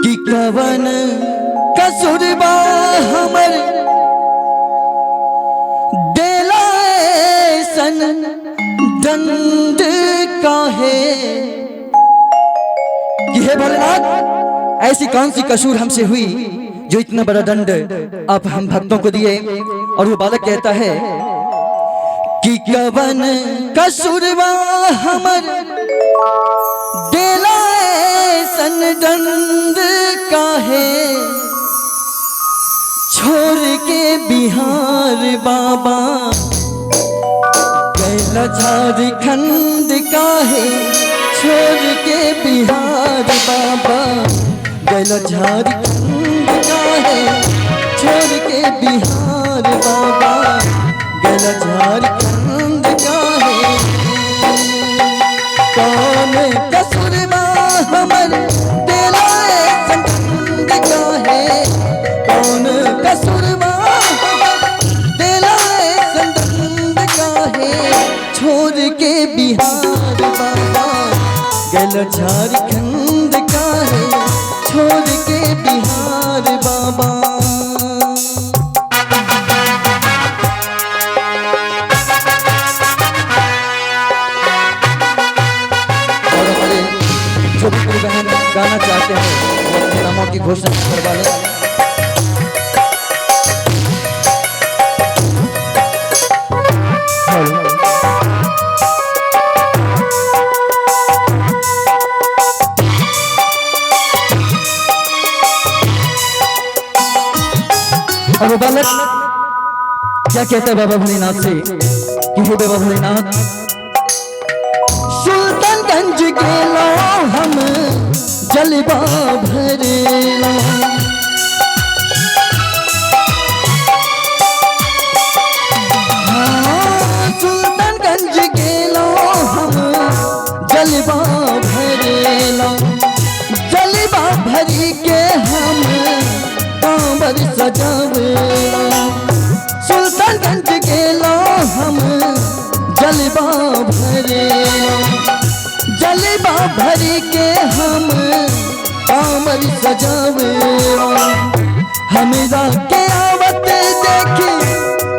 कि कवन कसुरबा हमर देला सन दंड काहे। कि हे भोलेनाथ, ऐसी कौन सी कसूर हमसे हुई जो इतना बड़ा दंड आप हम भक्तों को दिए। और वो बालक कहता है कि कवन कसुरबा हमर देला सन दंड काहे। छोड़ के बिहार बाबा गैला झारखंड काहे। छोड़ के बिहार बाबा गैला झारखंड काहे। छोड़ के बिहार बाबा गैला झारखंड काहे। कौन कसुरबा हमर देला सन दंड काहे। कौन कसुरबा हमर देला सन दंड काहे। छोड़ के बिहार बाबा गैला झारखंड काहे। छोड़ के बिहार बाबा। और हमारे जो भी मेरे बहन गाना चाहते हैं वो अपने नामों की घोषणा करवा लें। और वो बालक क्या कहता है बाबा भोलेनाथ से कि हे बाबा भोलेनाथ, सुल्तानगंज गेलो हम जलवा भरेला। सुल्तानगंज गेलो हम जलवा भरेला। जलवा भरी के हम कांवर सजावेला। सुल्तानगंज गेलो हम जलवा भरेला। जलवा भरी के हम कांवर सजावेला। हमरा के आवत देखी,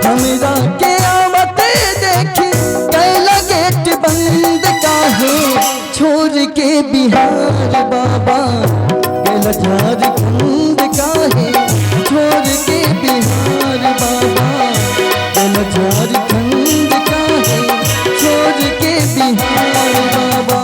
हमरा के आवत देखी कैला गेट बंद काहे। छोड़ के बिहार बाबा गैला झारखंड काहे। छोड़ के बिहार बाबा गैला झारखंड काहे। छोड़ के बिहार बाबा।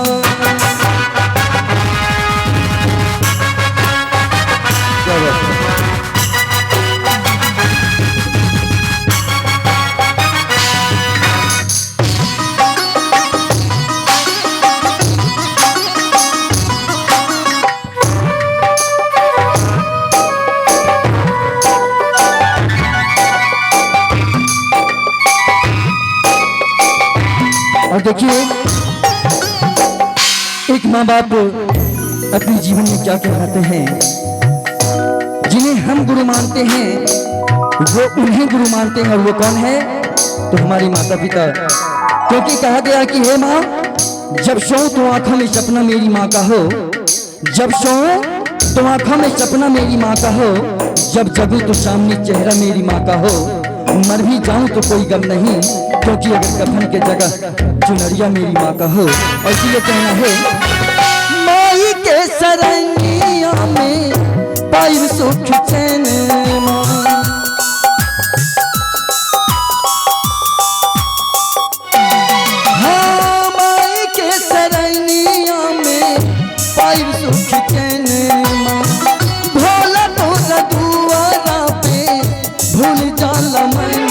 और देखिए एक माँ बाप अपने जीवन में क्या कहलाते हैं। जिन्हें हम गुरु मानते हैं वो उन्हें गुरु मानते हैं। और वो कौन है? तो हमारी माता पिता। क्योंकि कहा गया कि हे माँ, जब सो तो आंखों में सपना मेरी माँ का हो। जब सो तो आंखों में सपना मेरी माँ का हो। जब जगूं तो सामने चेहरा मेरी माँ का हो। मर भी जाऊं तो कोई गम नहीं, क्योंकि अगर कफन के जगह चुनरिया मेरी माँ का हो। और इसलिए कहना है, माई के सरनिया में पाई सुख चैन माँ। हाँ, माई के सरनिया में पाई सुख चैन माँ। भोला तोरा दुआरा पे भूल जाला मन।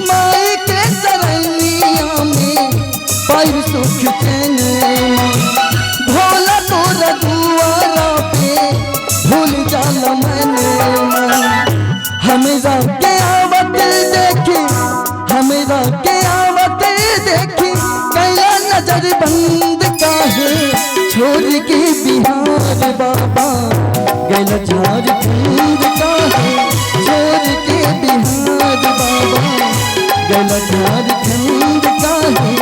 माई के सरनिया में पाई सुख चैन माँ। भोला तोरा दुआरा पे भूल जाला मन। हमरा के आवत देखी, हमरा के आवत देखी कैला नजर बंद काहे। छोड़ के बिहार बाबा गैला झारखंड काहे। छोड़ के बिहार बाबा गैला झारखंड काहे।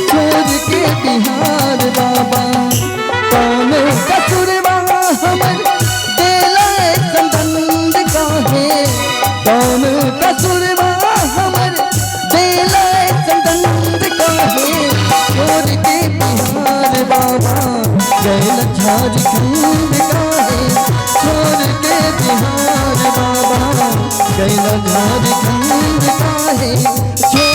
छोड़ के बिहार बाबा कौन कसुरबा हमर झारखंड काहे छोड़ के बिहार बाबा, गैला झारखंड काहे छोड़